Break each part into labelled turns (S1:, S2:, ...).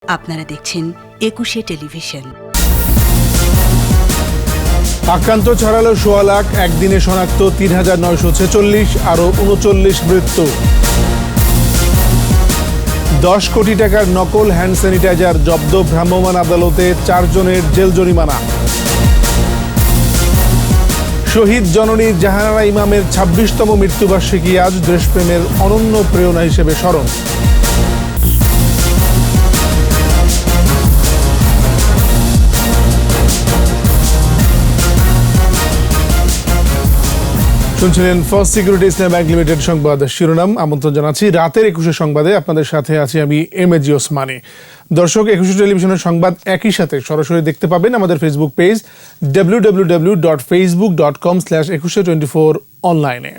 S1: আপনারা দেখছেন ২১শে টেলিভিশন।
S2: আক্রান্ত ছড়ালো ১৬ লাখ, একদিনে শনাক্ত ৩,৯৪৬, আরও ৩৯ মৃত্যু। ১০ কোটি টাকার নকল হ্যান্ড স্যানিটাইজার জব্দ, ভ্রাম্যমাণ আদালতে ৪ জনের জেল জরিমানা। শহীদ জননী জাহানারা ইমামের ২৬তম মৃত্যুবার্ষিকী আজ, দেশপ্রেমের অনন্য প্রেরণা হিসেবে স্মরণ। শুনছিলেন ফার্স্ট সিকিউরিটি ইসলাম ব্যাংক লিমিটেড সংবাদ শিরোনাম। আমন্ত্রণ জানাচ্ছি রাতের ২১শে সংবাদে। আপনাদের সাথে আছি আমি এমএজি ওসমানী। দর্শক, ২১শে টেলিভিশনের সংবাদ একই সাথে সরাসরি দেখতে পাবেন আমাদের ফেসবুক পেজ www.facebook.com/2124 অনলাইনে।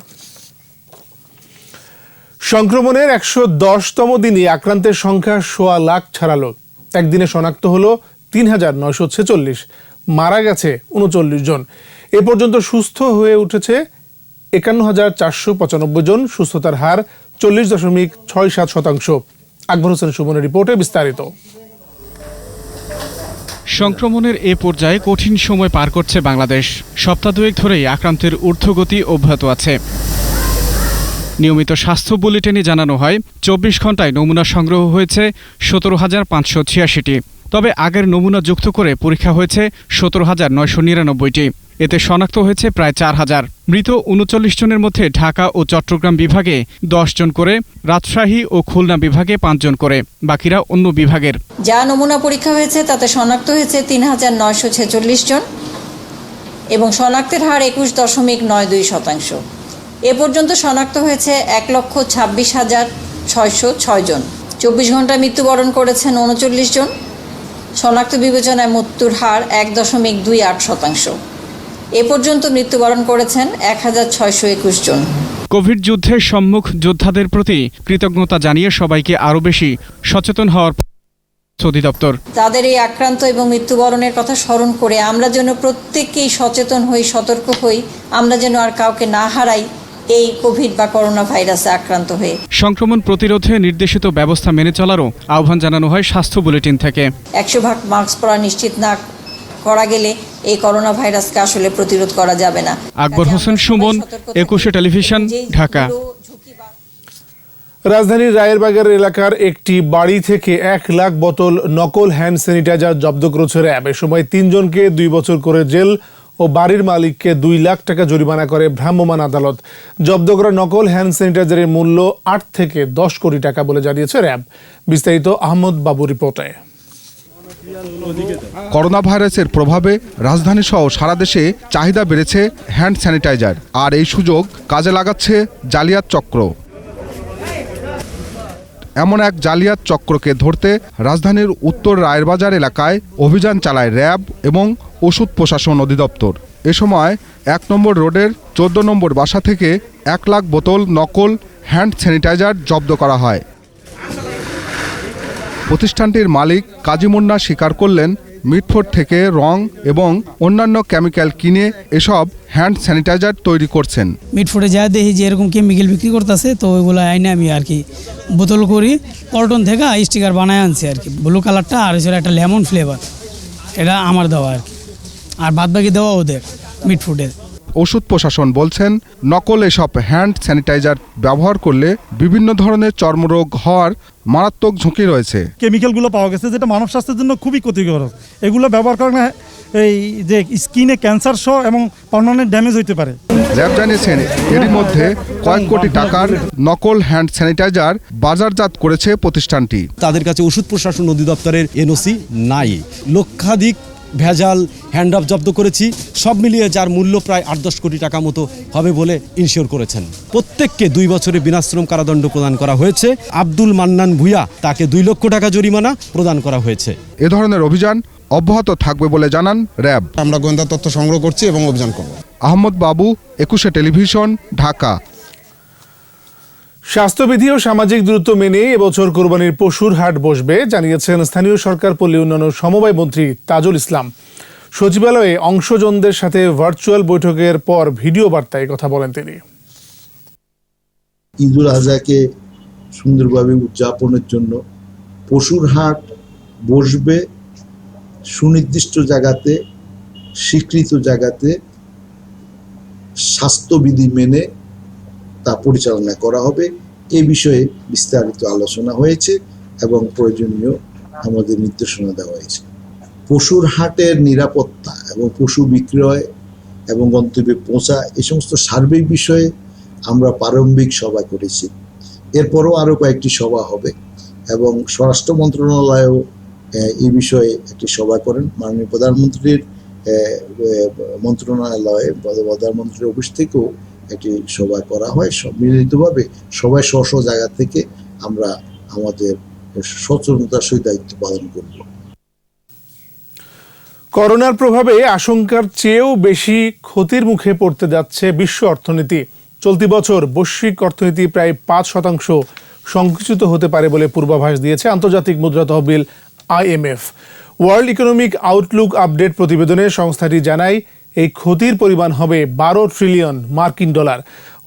S2: সংক্রমণের ১১০তম দিনে আক্রান্তের সংখ্যা ১৬ লাখ ছাড়ালো। একদিনে শনাক্ত হলো ৩,৯৪৬, মারা গেছে ৩৯ জন। এ পর্যন্ত সুস্থ হয়ে উঠেছে ৫১,৪৯৫ জন, সুস্থতার হার ৪০.৬৭%। আকবর হোসেন সুমনের রিপোর্টে বিস্তারিত।
S3: সংক্রমণের এ পর্যায়ে কঠিন সময় পার করছে বাংলাদেশ। সপ্তাহ দুয়েক ধরেই আক্রান্তের ঊর্ধ্বগতি অব্যাহত আছে। নিয়মিত স্বাস্থ্য বুলেটিনে জানানো হয় ২৪ ঘণ্টায় নমুনা সংগ্রহ হয়েছে ১৭,৫৮৬টি। তবে আগের নমুনা যুক্ত করে পরীক্ষা হয়েছে ১৭,৯৯৯টি। এতে শনাক্ত হয়েছে প্রায় ৪,০০০। মৃত ৩৯ জনের মধ্যে ঢাকা ও চট্টগ্রাম বিভাগে ১০ জন করে, রাজশাহী ও খুলনা বিভাগে ৫ জন করে, বাকিরা অন্য বিভাগের।
S4: যা নমুনা পরীক্ষা হয়েছে তাতে শনাক্ত হয়েছে ৩,৯৪৬ জন এবং শনাক্তের হার ২১.৯২%। এ পর্যন্ত শনাক্ত হয়েছে ১,২৬,৬০৬ জন। ২৪ ঘণ্টায় মৃত্যুবরণ করেছেন ৩৯ জন। শনাক্ত বিবেচনায় মৃত্যুর হার ১.২৮%। এ পর্যন্ত মৃত্যুবরণ করেছেন ১,৬২১ জন।
S3: কোভিড যুদ্ধে সম্মুখ যোদ্ধাদের প্রতি কৃতজ্ঞতা জানিয়ে সবাইকে আরও বেশি সচেতন হওয়ার অধিদপ্তর।
S4: তাদের এই আক্রান্ত এবং মৃত্যুবরণের কথা স্মরণ করে আমরা যেন প্রত্যেককেই সচেতন হই, সতর্ক হই, আমরা যেন আর কাউকে না হারাই এই কোভিড বা করোনা ভাইরাসে আক্রান্ত হয়ে।
S3: সংক্রমণ প্রতিরোধে নির্দেশিত ব্যবস্থা মেনে চলারও আহ্বান জানানো হয় স্বাস্থ্য বুলেটিন থেকে।
S4: ১০০% মাস্ক পরা নিশ্চিত না করা গেলে এই করোনা ভাইরাসকে আসলে প্রতিরোধ করা যাবে না।
S3: আকবর হোসেন সুমন, ২১শে টেলিভিশন, ঢাকা।
S2: রাজধানীর রায়েরবাগের এলাকার একটি বাড়ি থেকে ১ লাখ বোতল নকল হ্যান্ড স্যানিটাইজার জব্দ করেছে র্যাব। এ সময় ৩ জনকে ২ বছর করে জেল ও বাড়ির মালিককে ২ লাখ টাকা জরিমানা করে ভ্রাম্যমাণ আদালত। জব্দ করা নকল হ্যান্ড স্যানিটাইজারের মূল্য ৮ থেকে ১০ কোটি টাকা বলে জানিয়েছে র্যাব। বিস্তারিত আহমদ বাবু রিপোর্টে।
S5: করোনা ভাইরাসের প্রভাবে রাজধানী সহ সারা দেশে চাহিদা বেড়েছে হ্যান্ড স্যানিটাইজার, আর এই সুযোগ কাজে লাগাচ্ছে জালিয়াত চক্র। এমন এক জালিয়াত চক্রকে ধরতে রাজধানীর উত্তর রায়েরবাজার এলাকায় অভিযান চালায় র্যাব এবং ওষুধ প্রশাসন অধিদপ্তর। এ সময় ১ নম্বর রোডের ১৪ নম্বর বাসা থেকে ১ লাখ বোতল নকল হ্যান্ড স্যানিটাইজার জব্দ করা হয়। প্রতিষ্ঠানটির মালিক কাজী মুন্না স্বীকার করলেন, মিটফোর্ড থেকে রং এবং অন্যান্য কেমিক্যাল কিনে এসব হ্যান্ড স্যানিটাইজার তৈরি করছেন।
S6: মিটফোর্ডে যা দেখি যে এরকম কেমিক্যাল বিক্রি করতেছে, তো ওইগুলো আইনে আমি আর কি বোতল করি, পল্টন থেকে স্টিকার বানায় আনছি আর কি। ব্লু কালারটা আর হচ্ছে একটা লেমন ফ্লেভার, এটা আমার দেওয়া আর কি, আর বাদবাকি দেওয়া ওদের মিটফোর্ডের।
S5: ওষুধ প্রশাসন বলছেন, নকল এসব হ্যান্ড স্যানিটাইজার ব্যবহার করলে বিভিন্ন ধরনের চর্মরোগ হওয়ার মারাত্মক ঝুঁকি রয়েছে।
S7: কেমিক্যালগুলো পাওয়া গেছে যেটা মানব স্বাস্থ্যের জন্য খুবই ক্ষতিকর। এগুলো ব্যবহার করা এই যে স্কিনে ক্যান্সার সহ এবং পার্মানেন্ট ড্যামেজ হতে পারে।
S5: র্যাব জানিয়েছেন, এরই মধ্যে কয়েক কোটি টাকার নকল হ্যান্ড স্যানিটাইজার বাজারজাত করেছে প্রতিষ্ঠানটি।
S8: তাদের কাছে ওষুধ প্রশাসন অধিদপ্তরের এনওসি নাই। লক্ষাধিক ভেজাল হ্যান্ড জব্দ করেছি, সব মিলিয়ে যার মূল্য প্রায় ৮-১০ কোটি টাকা মতো হবে বলে ইনশিওর করেছেন। প্রত্যেককে ২ বছরের বিনাশ্রম কারাদণ্ড প্রদান করা হয়েছে। আব্দুল মান্নান ভূঁইয়া, তাকে ২ লক্ষ টাকা জরিমানা প্রদান করা হয়েছে।
S5: এ ধরনের অভিযান অব্যাহত থাকবে বলে জানান র্যাব।
S9: আমরা গোয়েন্দা তথ্য সংগ্রহ করছি এবং অভিযান করব।
S5: আহমদ বাবু, ২১শে টেলিভিশন, ঢাকা।
S2: স্বাস্থ্যবিধি ও সামাজিক দূরত্ব মেনে এবছর কোরবানির পশুর হাট বসবে, জানিয়েছেন স্থানীয় সরকার পল্লী উন্নয়ন সমবায় মন্ত্রী তাজুল ইসলাম। সচিবালয়ে অংশজনদের সাথে ভার্চুয়াল বৈঠকের পর ভিডিও বার্তায় কথা বলেন তিনি।
S10: ঈদুল আজহাকে সুন্দরভাবে উদযাপনের জন্য পশুর হাট বসবে, সুনির্দিষ্ট জায়গাতে, স্বীকৃত জায়গাতে স্বাস্থ্যবিধি মেনে তা পরিচালনা করা হবে। এ বিষয়ে বিস্তারিত আলোচনা হয়েছে এবং প্রয়োজনীয় আমাদের নির্দেশনা দেওয়া হয়েছে। পশুর হাটের নিরাপত্তা এবং পশু বিক্রয় এবং গন্তব্যে পৌঁছা এই সমস্ত সার্বিক বিষয়ে আমরা প্রারম্ভিক সভা করেছি। এরপরও আরও কয়েকটি সভা হবে এবং স্বরাষ্ট্র মন্ত্রণালয়ও এই বিষয়ে একটি সভা করেন। মাননীয় প্রধানমন্ত্রীর মন্ত্রণালয়ে প্রধানমন্ত্রীর অফিস থেকেও একটি সভা করা হয়। মিলিতভাবে সবাই স্ব স্ব জায়গা থেকে আমরা আমাদের সচেতনতার সহিত দায়িত্ব পালন করব।
S2: করোনার প্রভাবে আশঙ্কার চেয়েও বেশি ক্ষতির মুখে পড়তে যাচ্ছে বিশ্ব অর্থনীতি। চলতি বছর বৈশ্বিক অর্থনীতি প্রায় 5% সংকুচিত হতে পারে বলে পূর্বাভাস দিয়েছে আন্তর্জাতিক মুদ্রা তহবিল IMF। World economic Outlook update প্রতিবেদনে সংস্থাটি জানায় এই ক্ষতির পরিমাণ হবে 12 ট্রিলিয়ন মার্কিন ডলার।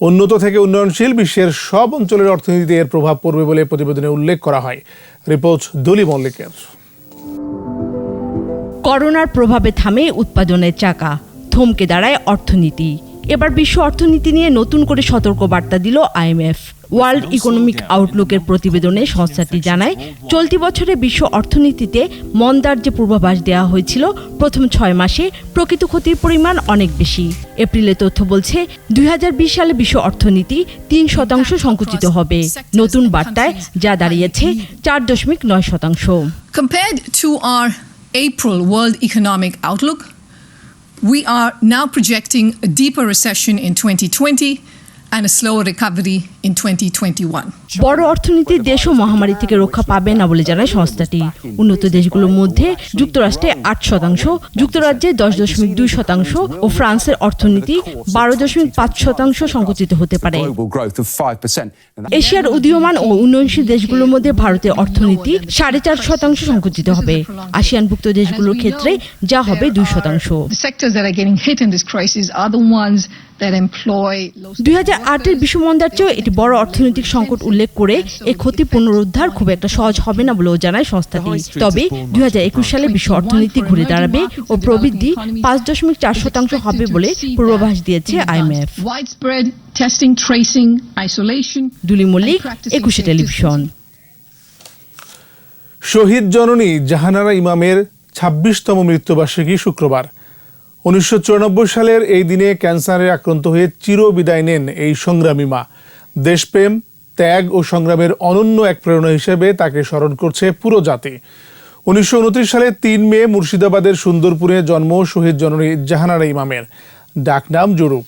S2: উন্নত থেকে উন্নয়নশীল বিশ্বের সব অঞ্চলের অর্থনীতিতে এর প্রভাব পড়বে বলে প্রতিবেদনে উল্লেখ করা হয়। রিপোর্ট দলি মল্লিকের।
S11: করোনার প্রভাবে থামে উৎপাদনের চাকা, থমকে দাঁড়ায় অর্থনীতি। এবার বিশ্ব অর্থনীতি নিয়ে নতুন করে সতর্কবার্তা দিল IMF। ওয়ার্ল্ড ইকোনমিক আউটলুকের প্রতিবেদনে সংস্থাটি জানায়, চলতি বছরে বিশ্ব অর্থনীতিতে মন্দার যে পূর্বাভাস দেওয়া হয়েছিল, প্রথম 6 মাসে প্রকৃত ক্ষতির পরিমাণ অনেক বেশি। এপ্রিলের তথ্য বলছে 2020 সালে বিশ্ব অর্থনীতি 3% সংকুচিত হবে। নতুন বার্তায় যা দাঁড়িয়েছে 4.9%।
S12: Compared to our April World Economic Outlook, we are now projecting a deeper recession in 2020 and a slower recovery in 2021.
S11: বড় অর্থনীতির দেশও মহামারী থেকে রক্ষা পাবে না বলে জানায় সংস্থাটি। উন্নত দেশগুলোর মধ্যে যুক্তরাষ্ট্রে 8%, যুক্তরাজ্যে 10.2% ও ফ্রান্সের অর্থনীতি 12.5% সংকুচিত হতে পারে। এশিয়ার উদীয়মান ও উন্নয়নশীল দেশগুলোর মধ্যে ভারতের অর্থনীতি 4.5% সংকুচিত হবে। আসিয়ানভুক্ত দেশগুলোর ক্ষেত্রে যা হবে 2%। 2008-এর বিশ্বমন্দার চেয়েও এটি বড় অর্থনৈতিক সংকট উল্লেখ করে এই ক্ষতি পুনরুদ্ধার খুব একটা সহজ হবে না বলেও জানায় সংস্থাটি। তবে 2021 সালে বিশ্ব অর্থনীতি ঘুরে দাঁড়াবে ও প্রবৃদ্ধি 5.4% হবে বলে পূর্বাভাস দিয়েছে IMF। দুলি মল্লিক, 21 টেলিভিশন।
S2: শহীদ জননী জাহানারা ইমামের 26তম মৃত্যুবার্ষিকী শুক্রবার। 1994 সালের এই দিনে ক্যান্সারে আক্রান্ত হয়ে চিরবিদায় নেন এই সংগ্রামী মা। দেশপ্রেম, ত্যাগ ও সংগ্রামের অনন্য এক প্রেরণা হিসেবে তাকে স্মরণ করছে পুরো জাতি। 1929 সালে 3 মে মুর্শিদাবাদের সুন্দরপুরে জন্ম শহীদ জননী জাহানারা ইমামের। ডাকনাম জুরু।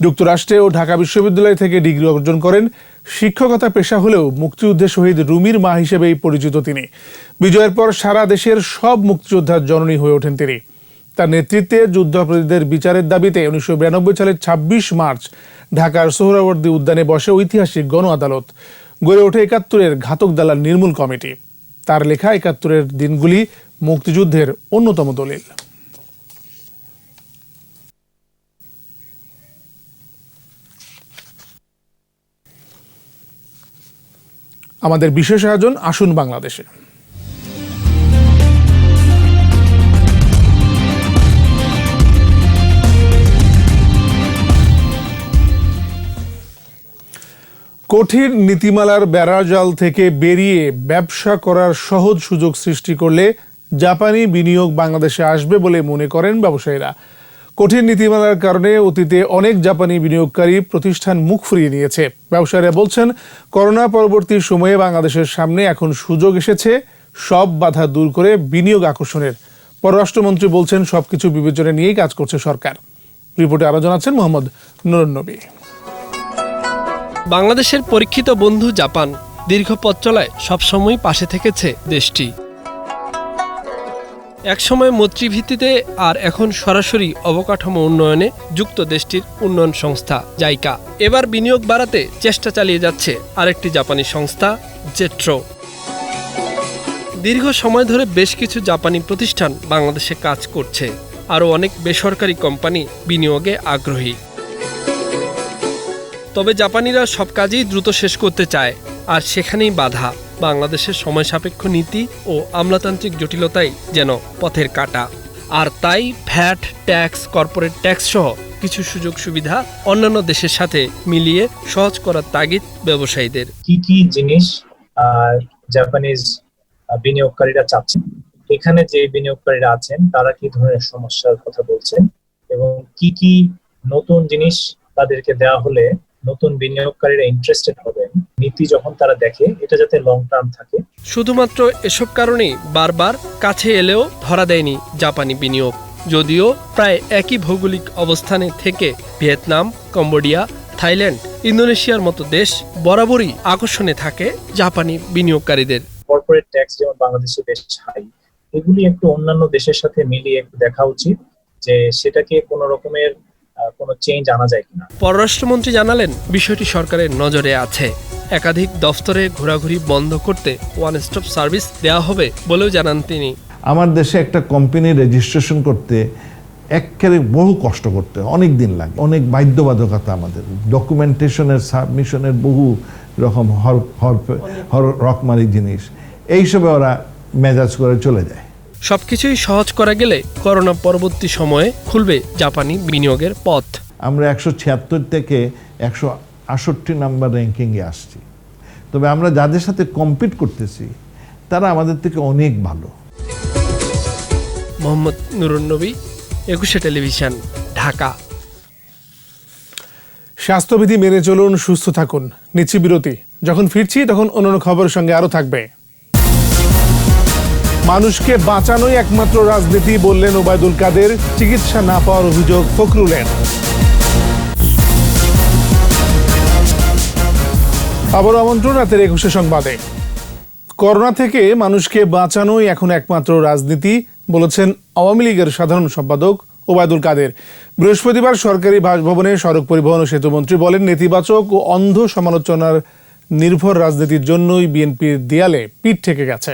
S2: যুক্তরাষ্ট্রে ও ঢাকা বিশ্ববিদ্যালয় থেকে ডিগ্রি অর্জন করেন। শিক্ষকতা পেশা হলেও মুক্তিযুদ্ধে শহীদ রুমির মা হিসেবেই পরিচিত তিনি। বিজয়ের পর সারা দেশের সব মুক্তিযোদ্ধার জননী হয়ে ওঠেন তিনি। তার নেতৃত্বে যুদ্ধাপরাধীদের বিচারের দাবিতে 1992 সালের 26 মার্চ ঢাকার সোহরাওয়ার্দী উদ্যানে বসে ঐতিহাসিক গণ আদালত। গড়ে ওঠে 71-এর ঘাতক দালাল নির্মূল কমিটি। তার লেখা 71-এর দিনগুলি মুক্তিযুদ্ধের অন্যতম দলিল। আমাদের বিশেষ আয়োজন আসুন বাংলাদেশে। কঠিন নীতিমালার বেড়াজাল থেকে বেরিয়ে ব্যবসা করার সহজ সুযোগ সৃষ্টি করলে জাপানি বিনিয়োগ বাংলাদেশে আসবে বলে মনে করেন ব্যবসায়ীরা। কঠিন নীতিমালার কারণে অতীতে অনেক জাপানি বিনিয়োগকারী প্রতিষ্ঠান মুখ ফিরিয়ে নিয়েছে। ব্যবসায়ীরা বলছেন, করোনা পরবর্তী সময়ে বাংলাদেশের সামনে এখন সুযোগ এসেছে সব বাধা দূর করে বিনিয়োগ আকর্ষণের। পররাষ্ট্রমন্ত্রী বলছেন, সবকিছু বিবেচনায় নিয়েই কাজ করছে সরকার। রিপোর্টে আরো জানাচ্ছেন মোহাম্মদ নুরুন নবী।
S13: বাংলাদেশের পরীক্ষিত বন্ধু জাপান দীর্ঘ পথ চলায় সবসময় পাশে থেকেছে দেশটি। একসময় মৈত্রী ভিত্তিতে আর এখন সরাসরি অবকাঠামো উন্নয়নে যুক্ত দেশটির উন্নয়ন সংস্থা জাইকা। এবার বিনিয়োগ বাড়াতে চেষ্টা চালিয়ে যাচ্ছে আরেকটি জাপানি সংস্থা জেট্রো। দীর্ঘ সময় ধরে বেশ কিছু জাপানি প্রতিষ্ঠান বাংলাদেশে কাজ করছে। আরও অনেক বেসরকারি কোম্পানি বিনিয়োগে আগ্রহী। তবে জাপানিরা সব কাজেই দ্রুত শেষ করতে চায়, আর সেখানেই বাধা। বাংলাদেশের সময় সাপেক্ষ নীতি ও আমলাতান্ত্রিক জটিলতাই যেন পথের কাঁটা। আর তাই ভ্যাট, ট্যাক্স, কর্পোরেট ট্যাক্স সহ কিছু সুযোগ সুবিধা অন্যান্য দেশের সাথে মিলিয়ে সহজ করার তাগিদ ব্যবসায়ীদের।
S14: কি কি জিনিস জাপানিজ বিনিয়োগকারীরা চাচ্ছেন, এখানে যে বিনিয়োগকারীরা আছেন তারা কি ধরনের সমস্যার কথা বলছেন এবং কি কি নতুন জিনিস তাদেরকে দেওয়া হলে নতুন বিনিয়োগকারীরা ইন্টারেস্টেড হবেন, নীতি যখন তারা দেখে এটা যাতে লং টার্ম থাকে।
S13: শুধুমাত্র এসব কারণেই বারবার কাছে এলেও ধরা দেয়নি জাপানি বিনিয়োগ। যদিও প্রায় একই ভৌগোলিক অবস্থানে থেকে ভিয়েতনাম, কম্বোডিয়া, থাইল্যান্ড, ইন্দোনেশিয়ার মতো দেশ বরাবরই আকর্ষণে থাকে জাপানি বিনিয়োগকারীদের।
S14: কর্পোরেট ট্যাক্স যেমন বাংলাদেশে বেশ হাই, এগুলি একটু অন্যান্য দেশের সাথে মিলিয়ে একটু দেখা উচিত যে সেটাকে কোনো রকমের কোনো চেঞ্জ আনা যায় কিনা।
S13: পররাষ্ট্রমন্ত্রী জানালেন বিষয়টি সরকারের নজরে আছে। একাধিক দফতরে ঘোরাঘুরি বন্ধ করতে ওয়ান স্টপ সার্ভিস দেওয়া হবে বলেও জানান তিনি।
S15: আমার দেশে একটা কোম্পানি রেজিস্ট্রেশন করতে একেবারে বহু কষ্ট করতে অনেক দিন লাগে, অনেক বাধ্যবাধকতা, আমাদের ডকুমেন্টেশনের সাবমিশনের বহু রকম রকমারি জিনিস, এইসবে ওরা মেজাজ করে চলে যায়।
S13: সবকিছুই সহজ করা গেলে করোনা পরবর্তী সময়ে খুলবে জাপানি বিনিয়োগের পথ।
S15: আমরা 176 থেকে 168 নাম্বার র্যাঙ্কিংয়ে আসছি, তবে আমরা যাদের সাথে কম্পিট করতেছি তারা আমাদের থেকে অনেক ভালো।
S13: মোহাম্মদ নুরুন নবী, একুশে টেলিভিশন, ঢাকা।
S2: স্বাস্থ্যবিধি মেনে চলুন, সুস্থ থাকুন। নিচ্ছি বিরতি, যখন ফিরছি তখন অন্যান্য খবরের সঙ্গে আরো থাকবে। মানুষকে বাঁচানোই একমাত্র রাজনীতি বললেন ওবায়দুল কাদের, চিকিৎসা না পাওয়ার অভিযোগ ফখরুলের। আবার আমন্ত্রণ রাতের 21 সংবাদে। করোনা থেকে মানুষকে বাঁচানোই এখন একমাত্র রাজনীতি বলেছেন আওয়ামী লীগের সাধারণ সম্পাদক ওবায়দুল কাদের। বৃহস্পতিবার সরকারি বাসভবনে সড়ক পরিবহন ও সেতুমন্ত্রী বলেন, নেতিবাচক ও অন্ধ সমালোচনার নির্ভর রাজনীতির জন্যই বিএনপির দেয়ালে পিঠ ঠেকে গেছে।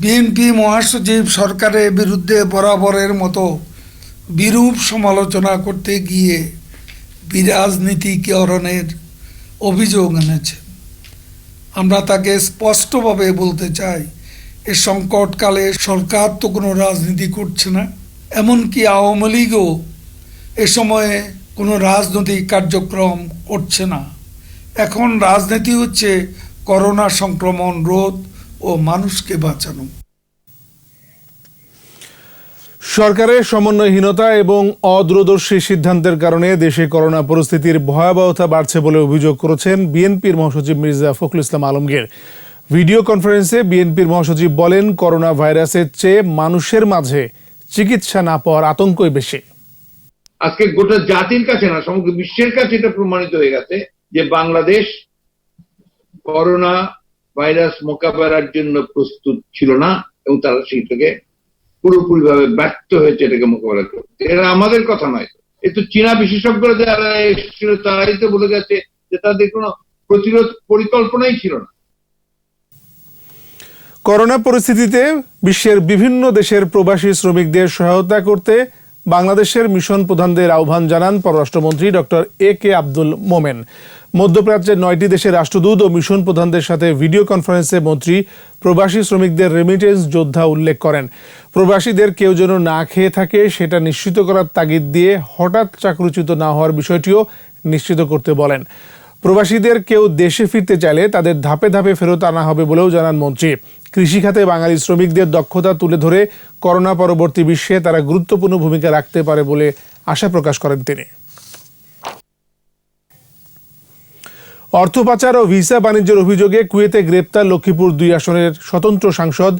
S16: বিএনপি মহাসচিব সরকারের বিরুদ্ধে বরাবরের মতো বিরূপ সমালোচনা করতে গিয়ে বিরাজনীতিকরণের অভিযোগ এনেছে। আমরা তাকে স্পষ্টভাবে বলতে চাই, এ সংকটকালে সরকার তো কোনো রাজনীতি করছে না, এমনকি আওয়ামী লীগও এ সময়ে কোনো রাজনৈতিক কার্যক্রম করছে না। এখন রাজনীতি হচ্ছে করোনা সংক্রমণ রোধ ও মানুষকে বাঁচানো।
S2: সরকারের সমন্বয়হীনতা এবং অদূরদর্শী সিদ্ধান্তের কারণে দেশে করোনা পরিস্থিতির ভয়াবহতা বাড়ছে বলে অভিযোগ করেছেন বিএনপির মহাসচিব মির্জা ফখরুল ইসলাম আলমগীর। ভিডিও কনফারেন্সে বিএনপির মহাসচিব বলেন, করোনা ভাইরাসের চেয়ে মানুষের মাঝে চিকিৎসা না পাওয়ার আতঙ্কই বেশি।
S17: আজকে গোটা জাতির কাছে না, সমগ্র বিশ্বের কাছে এটা প্রমাণিত হয়ে গেছে যে বাংলাদেশ করোনা ভাইরাস মোকাবেলার জন্য প্রস্তুত ছিল না এবং তারা সেটাকে পুরোপুরিভাবে ব্যর্থ হয়েছে এটাকে মোকাবেলা করতে। এরা আমাদের কথা নয়, এ তো চীনা বিশেষজ্ঞরা যারা এসেছিল তারাই তো বলে গেছে যে তাদের কোনো প্রতিরোধ পরিকল্পনাই ছিল না।
S2: করোনা পরিস্থিতিতে বিশ্বের বিভিন্ন দেশের প্রবাসী শ্রমিকদের সহায়তা করতে বাংলাদেশের মিশন প্রধানদের আহ্বান জানান পররাষ্ট্রমন্ত্রী ডক্টর এ.কে. আব্দুল মোমেন। মধ্যপ্রাচ্যের 9টি দেশের রাষ্ট্রদূত ও মিশন প্রধানদের সাথে ভিডিও কনফারেন্সে মন্ত্রী প্রবাসী শ্রমিকদের রেমিটেন্স যোদ্ধা উল্লেখ করেন। প্রবাসীদের কেউ যেন না খেয়ে থাকে সেটা নিশ্চিত করার তাগিদ দিয়ে হঠাৎ চাকরিচ্যুত না হওয়ার বিষয়টিও নিশ্চিত করতে বলেন। প্রবাসীদের কেউ দেশে ফিরতে চাইলে তাদের ধাপে ধাপে ফেরত আনা হবে বলেও জানান মন্ত্রী। কৃষিখাতে বাঙালি শ্রমিকদের দক্ষতা তুলে ধরে করোনা পরবর্তী বিশ্বে তারা গুরুত্বপূর্ণ ভূমিকা রাখতে পারে বলে আশা প্রকাশ করেন তিনি। অর্থ পাচার ও ভিসা বাণিজ্যের অভিযোগে কুয়েতে গ্রেপ্তার লক্ষ্মীপুর 2 আসনের স্বতন্ত্র সাংসদ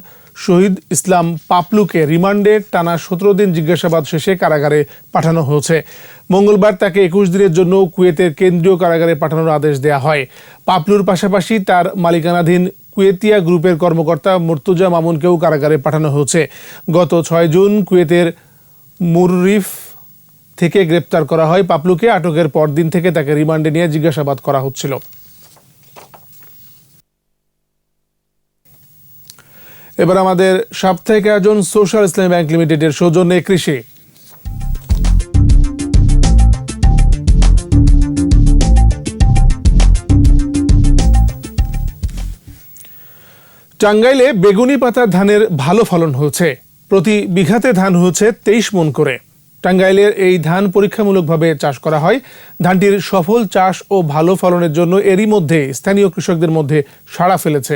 S2: শহীদ ইসলাম পাপলুকে রিমান্ডে টানা 17 দিন জিজ্ঞাসাবাদ শেষে কারাগারে পাঠানো হয়েছে। মঙ্গলবার তাকে 21 দিনের জন্য কুয়েতের কেন্দ্রীয় কারাগারে পাঠানোর আদেশ দেওয়া হয়। পাপলুর পাশাপাশি তার মালিকানাধীন কুয়েতিয়া গ্রুপের কর্মকর্তা মুর্তজা মামুনকেও কারাগারে পাঠানো হয়েছে। গত 6 জুন কুয়েতের মুররিফ থেকে গ্রেপ্তার করা হয় পাপলুকে। আটকের পরদিন থেকে তাকে রিমান্ডে নিয়ে জিজ্ঞাসাবাদ করা হচ্ছিল। এবার আমাদের সাপ্তাহিক আয়োজন সোশ্যাল ইসলামী ব্যাংক লিমিটেডের সৌজন্যে কৃষি। টাঙ্গাইলে বেগুনি পাতার ধানের ভালো ফলন হয়েছে। প্রতি বিঘাতে ধান হয়েছে 23 মণ করে। টাঙ্গাইলের এই ধান পরীক্ষামূলকভাবে চাষ করা হয়। ধানটির সফল চাষ ও ভালো ফলনের জন্য এরই মধ্যে স্থানীয় কৃষকদের মধ্যে সাড়া ফেলেছে।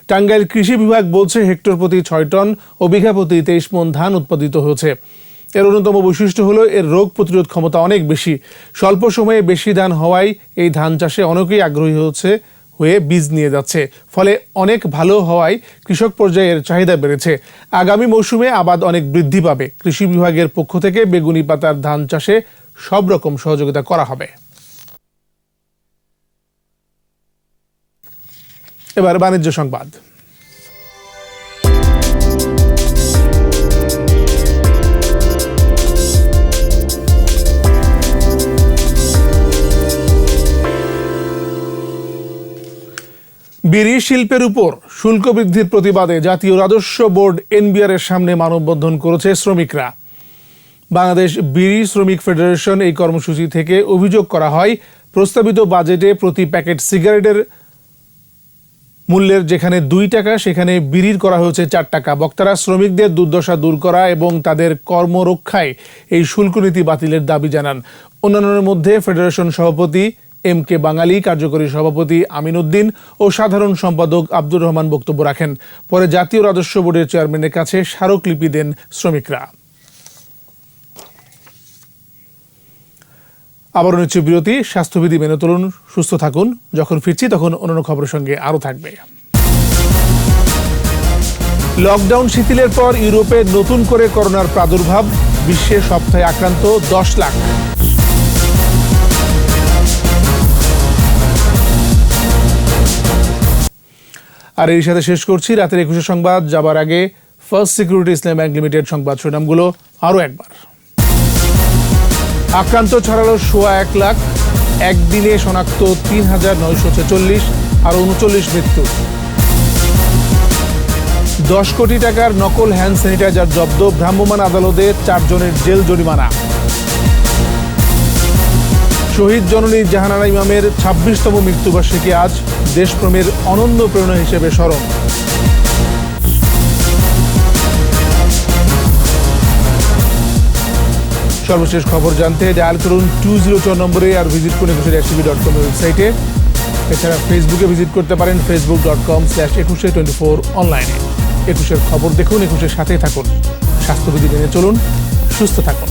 S2: টাঙ্গাইল কৃষি বিভাগ বলছে হেক্টর প্রতি 6 টন ও বিঘা প্রতি 23 মণ ধান উৎপাদিত হয়েছে। এর অন্যতম বৈশিষ্ট্য হলো এর রোগ প্রতিরোধ ক্ষমতা অনেক বেশি। স্বল্প সময়ে বেশি ধান হওয়ায় এই ধান চাষে অনেকেই আগ্রহী হয়ে বীজ নিয়ে যাচ্ছে। ফলে অনেক ভালো হওয়ায় কৃষক পর্যায়ে এর চাহিদা বেড়েছে। আগামী মৌসুমে আবাদ অনেক বৃদ্ধি পাবে। কৃষি বিভাগের পক্ষ থেকে বেগুনি পাতার ধান চাষে সব রকম সহযোগিতা করা হবে। এবার বাণিজ্য সংবাদ। বিড়ি শিল্পের উপর শুল্ক বৃদ্ধির প্রতিবাদে জাতীয় রাজস্ব বোর্ড এনবিআর এর সামনে মানববন্ধন করেছে শ্রমিকরা। বাংলাদেশ বিড়ি শ্রমিক ফেডারেশন এই কর্মসূচি থেকে অভিযোগ করা হয়, প্রস্তাবিত বাজেটে প্রতি প্যাকেট সিগারেটের মূল্যের যেখানে 2 টাকা সেখানে বিড়ির করা হয়েছে 4 টাকা। বক্তারা শ্রমিকদের দুর্দশা দূর করা এবং তাদের কর্মরক্ষায় এই শুল্ক নীতি বাতিলের দাবি জানান। অন্যান্যের মধ্যে ফেডারেশন সভাপতি MK বাঙালি, কার্যকরী সভাপতি আমিন উদ্দিন ও সাধারণ সম্পাদক আব্দুর রহমান বক্তব্য রাখেন। পরে জাতীয় রাজস্ব বোর্ডের চেয়ারম্যানের কাছে স্মারকলিপি দেন শ্রমিকরা। আবারও নিচ্ছে বিরতি। স্বাস্থ্যবিধি মেনে চলুন, সুস্থ থাকুন। যখন ফিরছি তখন অন্যান্য খবরের সঙ্গে আরও থাকবে। লকডাউন শিথিলের পর ইউরোপে নতুন করে করোনার প্রাদুর্ভাব। বিশ্বে সপ্তাহে আক্রান্ত 10 লাখ। আর এর সাথে শেষ করছি রাতের 21 সংবাদ। যাবার আগে ফার্স্ট সিকিউরিটি ইসলাম ব্যাংক লিমিটেড সংবাদ শিরোনামগুলো আরও একবার। আক্রান্ত ছড়ালো 1.25 লাখ। একদিনে শনাক্ত 3,946 আর 39 মৃত্যু। 10 কোটি টাকার নকল হ্যান্ড স্যানিটাইজার জব্দ। ভ্রাম্যমাণ আদালতে 4 জনের জেল জরিমানা। শহীদ জননী জাহানারা ইমামের 26তম মৃত্যুবার্ষিকী আজ। দেশপ্রেমের অনন্য প্রেরণা হিসেবে স্মরণ। সর্বশেষ খবর জানতে ডায়াল করুন 202 নম্বরে আর ভিজিট করুন ekushe.com ওয়েবসাইটে। এছাড়া ফেসবুকে ভিজিট করতে পারেন facebook.com/ekushe24 অনলাইনে। একুশের খবর দেখুন, একুশের সাথে থাকুন। স্বাস্থ্যবিধি মেনে চলুন, সুস্থ থাকুন।